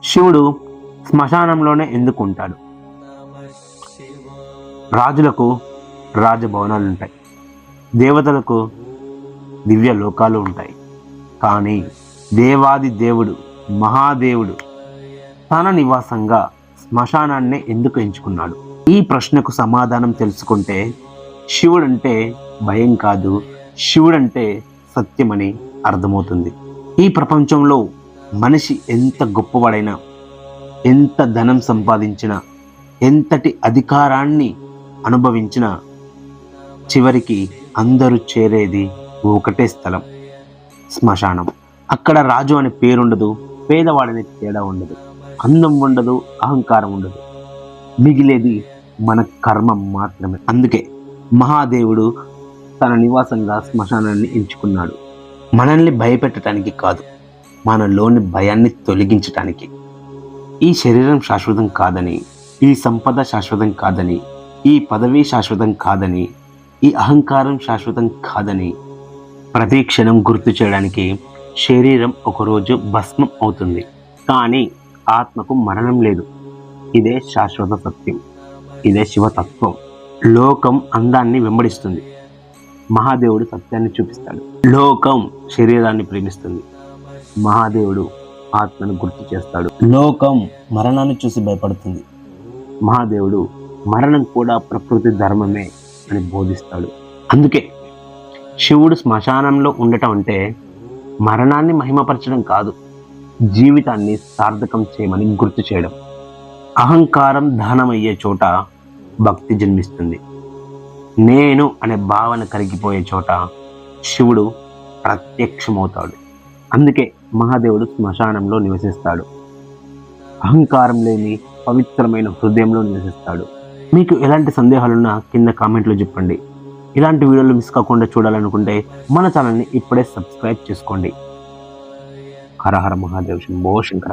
శివుడు శ్మశానంలోనే ఎందుకు ఉంటాడు? రాజులకు రాజభవనాలు ఉంటాయి, దేవతలకు దివ్య లోకాలు ఉంటాయి. కానీ దేవాది దేవుడు మహాదేవుడు తన నివాసంగా శ్మశానాన్ని ఎందుకు ఎంచుకున్నాడు? ఈ ప్రశ్నకు సమాధానం తెలుసుకుంటే శివుడంటే భయం కాదు, శివుడంటే సత్యమని అర్థమవుతుంది. ఈ ప్రపంచంలో మనిషి ఎంత గొప్పవాడైనా, ఎంత ధనం సంపాదించినా, ఎంతటి అధికారాన్ని అనుభవించినా చివరికి అందరూ చేరేది ఒకటే స్థలం, శ్మశానం. అక్కడ రాజు అనే పేరుండదు, పేదవాడనే తేడా ఉండదు, అందం ఉండదు, అహంకారం ఉండదు, మిగిలేది మన కర్మ మాత్రమే. అందుకే మహాదేవుడు తన నివాసంగా శ్మశానాన్ని ఎంచుకున్నాడు. మనల్ని భయపెట్టడానికి కాదు, మనలోని భయాన్ని తొలగించటానికి. ఈ శరీరం శాశ్వతం కాదని, ఈ సంపద శాశ్వతం కాదని, ఈ పదవి శాశ్వతం కాదని, ఈ అహంకారం శాశ్వతం కాదని ప్రతి క్షణం గుర్తు చేయడానికి శరీరం ఒకరోజు భస్మం అవుతుంది, కానీ ఆత్మకు మరణం లేదు. ఇదే శాశ్వత సత్యం, ఇదే శివతత్వం. లోకం అందాన్ని వెంబడిస్తుంది, మహాదేవుడు సత్యాన్ని చూపిస్తాడు. లోకం శరీరాన్ని ప్రేమిస్తుంది, మహాదేవుడు ఆత్మను గుర్తు చేస్తాడు. లోకం మరణాన్ని చూసి భయపడుతుంది, మహాదేవుడు మరణం కూడా ప్రకృతి ధర్మమే అని బోధిస్తాడు. అందుకే శివుడు శ్మశానంలో ఉండటం అంటే మరణాన్ని మహిమపరచడం కాదు, జీవితాన్ని సార్థకం చేయమని గుర్తు చేయడం. అహంకారం దహనమయ్యే చోట భక్తి జన్మిస్తుంది, నేను అనే భావన కరిగిపోయే చోట శివుడు ప్రత్యక్షమవుతాడు. అందుకే మహాదేవుడు శ్మశానంలో నివసిస్తాడు, అహంకారం లేని పవిత్రమైన హృదయంలో నివసిస్తాడు. మీకు ఎలాంటి సందేహాలున్నా కింద కామెంట్లో చెప్పండి. ఇలాంటి వీడియోలు మిస్ కాకుండా చూడాలనుకుంటే మన ఛానల్ని ఇప్పుడే సబ్స్క్రైబ్ చేసుకోండి. హర హర మహాదేవ్, శంభో శంకర.